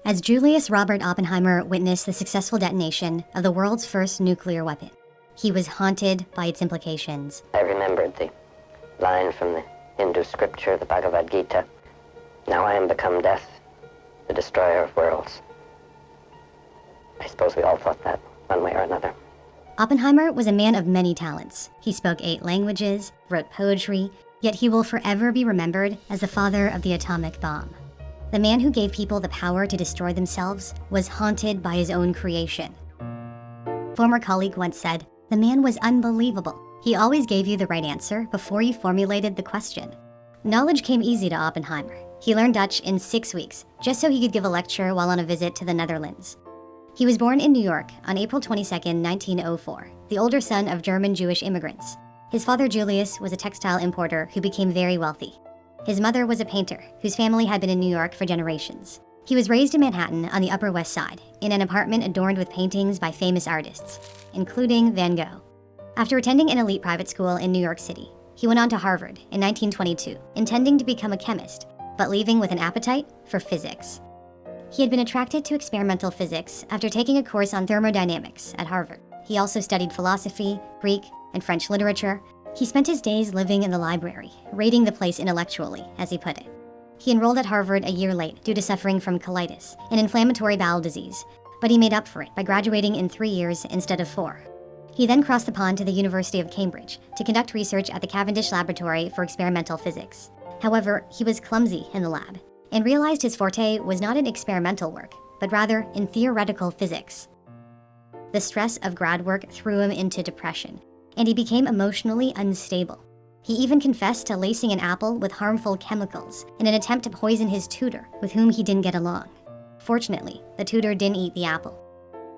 as Julius Robert Oppenheimer witnessed the successful detonation of the world's first nuclear weapon. He was haunted by its implications. I remembered the line from the Hindu scripture, the Bhagavad Gita. Now I am become death, the destroyer of worlds. I suppose we all thought that, one way or another. Oppenheimer was a man of many talents. He spoke 8 languages, wrote poetry, yet he will forever be remembered as the father of the atomic bomb. The man who gave people the power to destroy themselves was haunted by his own creation. Former colleague once said, "The man was unbelievable. He always gave you the right answer before you formulated the question." Knowledge came easy to Oppenheimer. He learned Dutch in 6 weeks, just so he could give a lecture while on a visit to the Netherlands. He was born in New York on April 22, 1904, the older son of German Jewish immigrants. His father, Julius, was a textile importer who became very wealthy. His mother was a painter whose family had been in New York for generations. He was raised in Manhattan on the Upper West Side, in an apartment adorned with paintings by famous artists, including Van Gogh. After attending an elite private school in New York City, he went on to Harvard in 1922, intending to become a chemist, but leaving with an appetite for physics. He had been attracted to experimental physics after taking a course on thermodynamics at Harvard. He also studied philosophy, Greek, and French literature. He spent his days living in the library, raiding the place intellectually, as he put it. He enrolled at Harvard a year late due to suffering from colitis, an inflammatory bowel disease, but he made up for it by graduating in 3 years instead of 4. He then crossed the pond to the University of Cambridge to conduct research at the Cavendish Laboratory for experimental physics. However, he was clumsy in the lab and realized his forte was not in experimental work, but rather in theoretical physics. The stress of grad work threw him into depression, and he became emotionally unstable. He even confessed to lacing an apple with harmful chemicals in an attempt to poison his tutor, with whom he didn't get along. Fortunately, the tutor didn't eat the apple.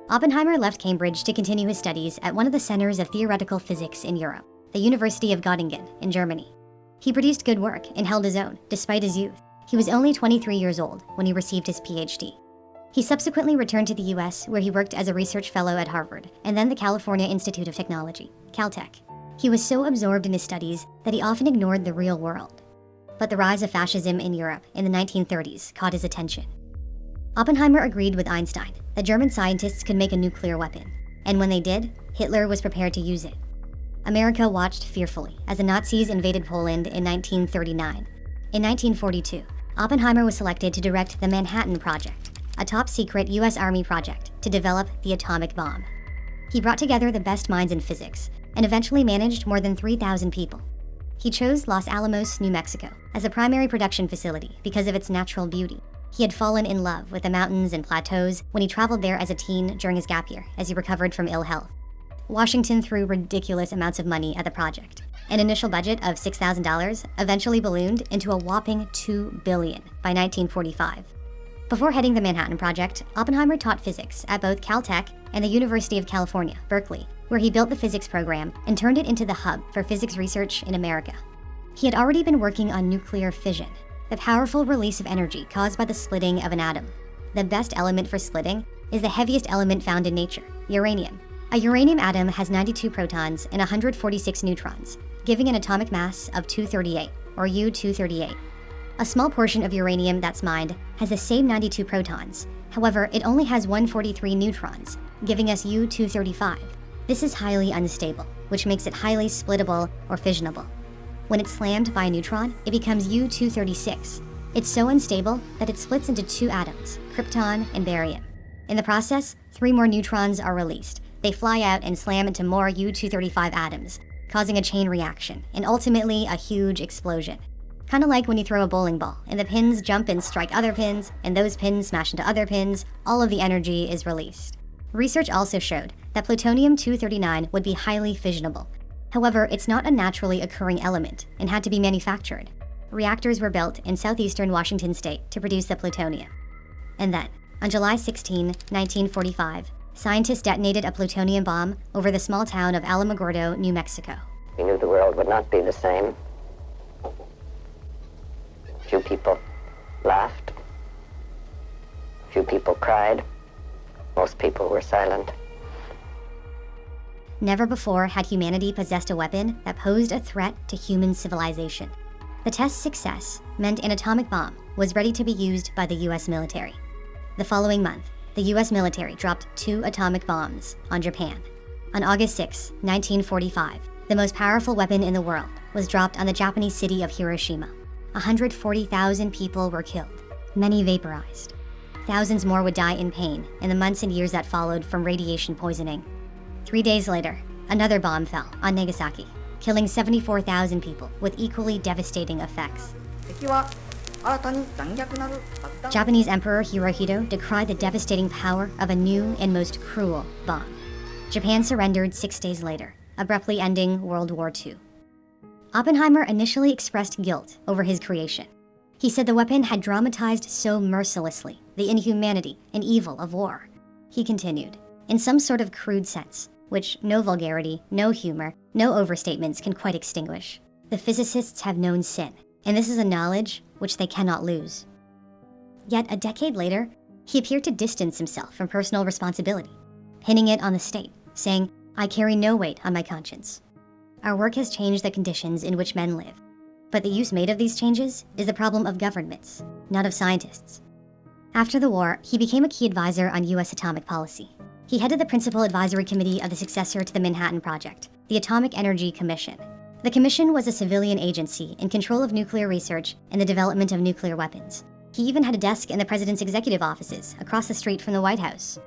Oppenheimer left Cambridge to continue his studies at one of the centers of theoretical physics in Europe, the University of Göttingen in Germany. He produced good work and held his own, despite his youth. He was only 23 years old when he received his PhD. He subsequently returned to the US, where he worked as a research fellow at Harvard and then the California Institute of Technology, Caltech. He was so absorbed in his studies that he often ignored the real world. But the rise of fascism in Europe in the 1930s caught his attention. Oppenheimer agreed with Einstein that German scientists could make a nuclear weapon, and when they did, Hitler was prepared to use it. America watched fearfully as the Nazis invaded Poland in 1939. In 1942, Oppenheimer was selected to direct the Manhattan Project, a top-secret US Army project to develop the atomic bomb. He brought together the best minds in physics and eventually managed more than 3,000 people. He chose Los Alamos, New Mexico, as a primary production facility because of its natural beauty. He had fallen in love with the mountains and plateaus when he traveled there as a teen during his gap year as he recovered from ill health. Washington threw ridiculous amounts of money at the project. An initial budget of $6,000 eventually ballooned into a whopping $2 billion by 1945. Before heading the Manhattan Project, Oppenheimer taught physics at both Caltech and the University of California, Berkeley, where he built the physics program and turned it into the hub for physics research in America. He had already been working on nuclear fission, the powerful release of energy caused by the splitting of an atom. The best element for splitting is the heaviest element found in nature, uranium. A uranium atom has 92 protons and 146 neutrons, giving an atomic mass of 238, or U-238. A small portion of uranium that's mined has the same 92 protons. However, it only has 143 neutrons, giving us U-235. This is highly unstable, which makes it highly splittable or fissionable. When it's slammed by a neutron, it becomes U-236. It's so unstable that it splits into 2 atoms, krypton and barium. In the process, 3 more neutrons are released. They fly out and slam into more U-235 atoms, causing a chain reaction, and ultimately a huge explosion. Kind of like when you throw a bowling ball, and the pins jump and strike other pins, and those pins smash into other pins, all of the energy is released. Research also showed that plutonium-239 would be highly fissionable. However, it's not a naturally occurring element, and had to be manufactured. Reactors were built in southeastern Washington state to produce the plutonium. And then, on July 16, 1945, scientists detonated a plutonium bomb over the small town of Alamogordo, New Mexico. We knew the world would not be the same. Few people laughed. Few people cried. Most people were silent. Never before had humanity possessed a weapon that posed a threat to human civilization. The test's success meant an atomic bomb was ready to be used by the US military. The following month, the US military dropped 2 atomic bombs on Japan. On August 6, 1945, the most powerful weapon in the world was dropped on the Japanese city of Hiroshima. 140,000 people were killed, many vaporized. Thousands more would die in pain in the months and years that followed from radiation poisoning. 3 days later, another bomb fell on Nagasaki, killing 74,000 people with equally devastating effects. Japanese Emperor Hirohito decried the devastating power of a new and most cruel bomb. Japan surrendered 6 days later, abruptly ending World War II. Oppenheimer initially expressed guilt over his creation. He said the weapon had dramatized so mercilessly the inhumanity and evil of war. He continued, in some sort of crude sense, which no vulgarity, no humor, no overstatements can quite extinguish. The physicists have known sin, and this is a knowledge which they cannot lose. Yet a decade later, he appeared to distance himself from personal responsibility, pinning it on the state, saying, "I carry no weight on my conscience." Our work has changed the conditions in which men live, but the use made of these changes is the problem of governments, not of scientists. After the war, he became a key advisor on US atomic policy. He headed the principal advisory committee of the successor to the Manhattan Project, the Atomic Energy Commission. The commission was a civilian agency in control of nuclear research and the development of nuclear weapons. He even had a desk in the president's executive offices across the street from the White House.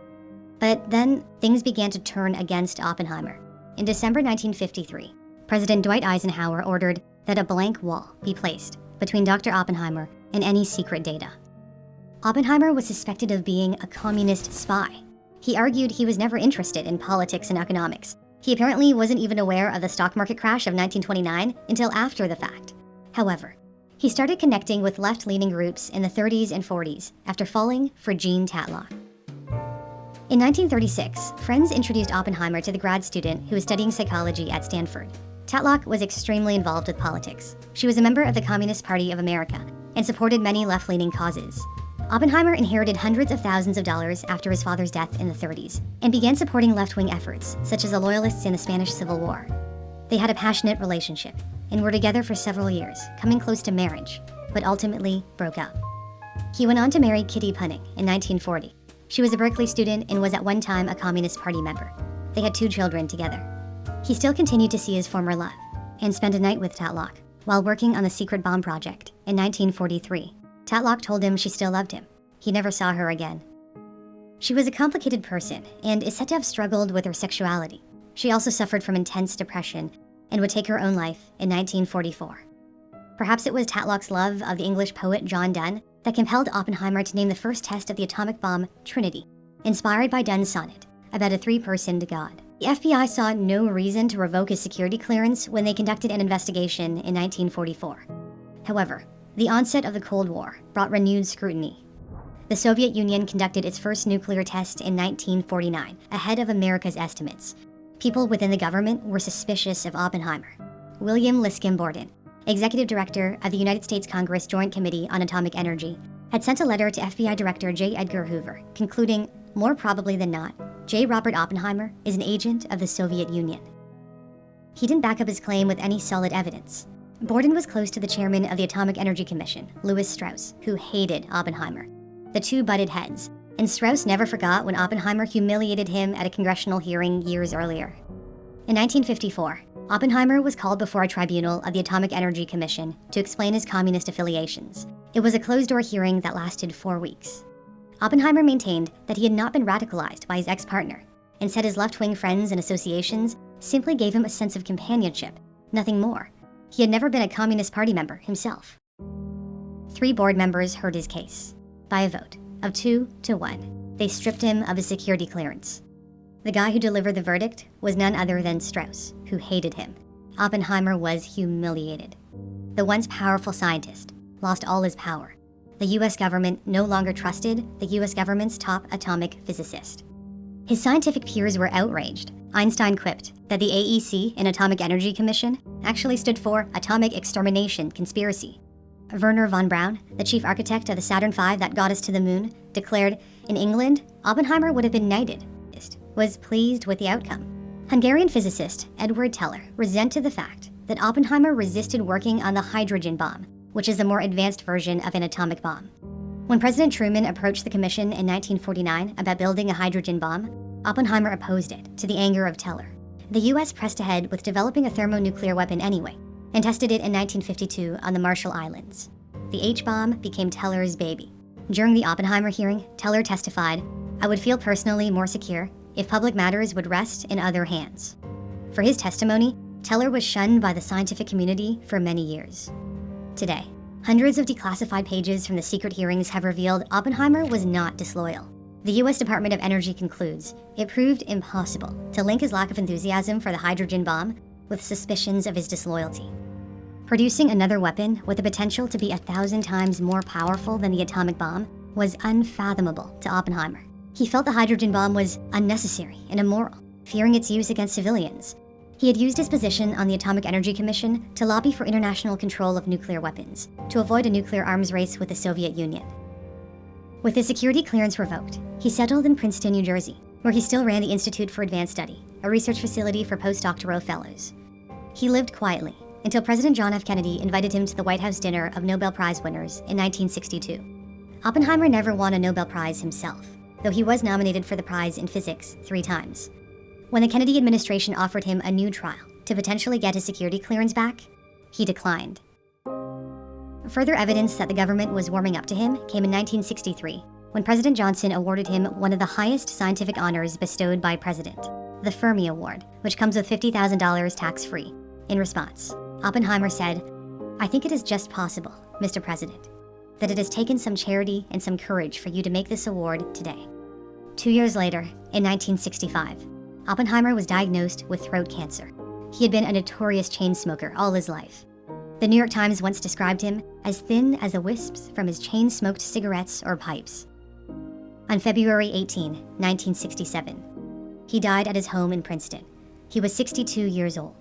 But then things began to turn against Oppenheimer. In December 1953, President Dwight Eisenhower ordered that a blank wall be placed between Dr. Oppenheimer and any secret data. Oppenheimer was suspected of being a communist spy. He argued he was never interested in politics and economics. He apparently wasn't even aware of the stock market crash of 1929 until after the fact. However, he started connecting with left-leaning groups in the 30s and 40s after falling for Jean Tatlock. In 1936, friends introduced Oppenheimer to the grad student who was studying psychology at Stanford. Tatlock was extremely involved with politics. She was a member of the Communist Party of America and supported many left-leaning causes. Oppenheimer inherited hundreds of thousands of dollars after his father's death in the 30s and began supporting left-wing efforts, such as the Loyalists in the Spanish Civil War. They had a passionate relationship and were together for several years, coming close to marriage, but ultimately broke up. He went on to marry Kitty Punning in 1940. She was a Berkeley student and was at one time a Communist Party member. They had 2 children together. He still continued to see his former love and spent a night with Tatlock while working on the secret bomb project in 1943. Tatlock told him she still loved him. He never saw her again. She was a complicated person and is said to have struggled with her sexuality. She also suffered from intense depression and would take her own life in 1944. Perhaps it was Tatlock's love of the English poet John Donne that compelled Oppenheimer to name the first test of the atomic bomb Trinity, inspired by Donne's sonnet about a 3-personed God. The FBI saw no reason to revoke his security clearance when they conducted an investigation in 1944. However, the onset of the Cold War brought renewed scrutiny. The Soviet Union conducted its first nuclear test in 1949, ahead of America's estimates. People within the government were suspicious of Oppenheimer. William Liskin Borden, executive director of the United States Congress Joint Committee on Atomic Energy, had sent a letter to FBI Director J. Edgar Hoover, concluding, more probably than not, J. Robert Oppenheimer is an agent of the Soviet Union. He didn't back up his claim with any solid evidence. Borden was close to the chairman of the Atomic Energy Commission, Lewis Strauss, who hated Oppenheimer. The two butted heads, and Strauss never forgot when Oppenheimer humiliated him at a congressional hearing years earlier. In 1954, Oppenheimer was called before a tribunal of the Atomic Energy Commission to explain his communist affiliations. It was a closed-door hearing that lasted 4 weeks. Oppenheimer maintained that he had not been radicalized by his ex-partner, and said his left-wing friends and associations simply gave him a sense of companionship, nothing more. He had never been a Communist Party member himself. 3 board members heard his case. By a vote of 2 to 1, they stripped him of his security clearance. The guy who delivered the verdict was none other than Strauss, who hated him. Oppenheimer was humiliated. The once powerful scientist lost all his power. The US government no longer trusted the US government's top atomic physicist. His scientific peers were outraged. Einstein quipped that the AEC, an Atomic Energy Commission, actually stood for Atomic Extermination Conspiracy. Werner von Braun, the chief architect of the Saturn V that got us to the moon, declared, in England, Oppenheimer would have been knighted. Was pleased with the outcome. Hungarian physicist Edward Teller resented the fact that Oppenheimer resisted working on the hydrogen bomb, which is the more advanced version of an atomic bomb. When President Truman approached the commission in 1949 about building a hydrogen bomb, Oppenheimer opposed it, to the anger of Teller. The US pressed ahead with developing a thermonuclear weapon anyway, and tested it in 1952 on the Marshall Islands. The H-bomb became Teller's baby. During the Oppenheimer hearing, Teller testified, "I would feel personally more secure if public matters would rest in other hands." For his testimony, Teller was shunned by the scientific community for many years. Today, hundreds of declassified pages from the secret hearings have revealed Oppenheimer was not disloyal. The US Department of Energy concludes it proved impossible to link his lack of enthusiasm for the hydrogen bomb with suspicions of his disloyalty. Producing another weapon with the potential to be 1,000 times more powerful than the atomic bomb was unfathomable to Oppenheimer. He felt the hydrogen bomb was unnecessary and immoral, fearing its use against civilians. He had used his position on the Atomic Energy Commission to lobby for international control of nuclear weapons, to avoid a nuclear arms race with the Soviet Union. With his security clearance revoked, he settled in Princeton, New Jersey, where he still ran the Institute for Advanced Study, a research facility for postdoctoral fellows. He lived quietly until President John F. Kennedy invited him to the White House dinner of Nobel Prize winners in 1962. Oppenheimer never won a Nobel Prize himself, though he was nominated for the prize in physics 3 times. When the Kennedy administration offered him a new trial to potentially get his security clearance back, he declined. Further evidence that the government was warming up to him came in 1963, when President Johnson awarded him one of the highest scientific honors bestowed by a president, the Fermi Award, which comes with $50,000 tax-free. In response, Oppenheimer said, "I think it is just possible, Mr. President, that it has taken some charity and some courage for you to make this award today." 2 years later, in 1965, Oppenheimer was diagnosed with throat cancer. He had been a notorious chain smoker all his life. The New York Times once described him as thin as the wisps from his chain-smoked cigarettes or pipes. On February 18, 1967, he died at his home in Princeton. He was 62 years old.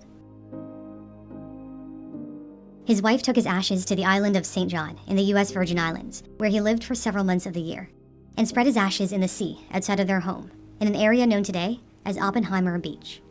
His wife took his ashes to the island of St. John in the US Virgin Islands, where he lived for several months of the year, and spread his ashes in the sea outside of their home, in an area known today as Oppenheimer Beach.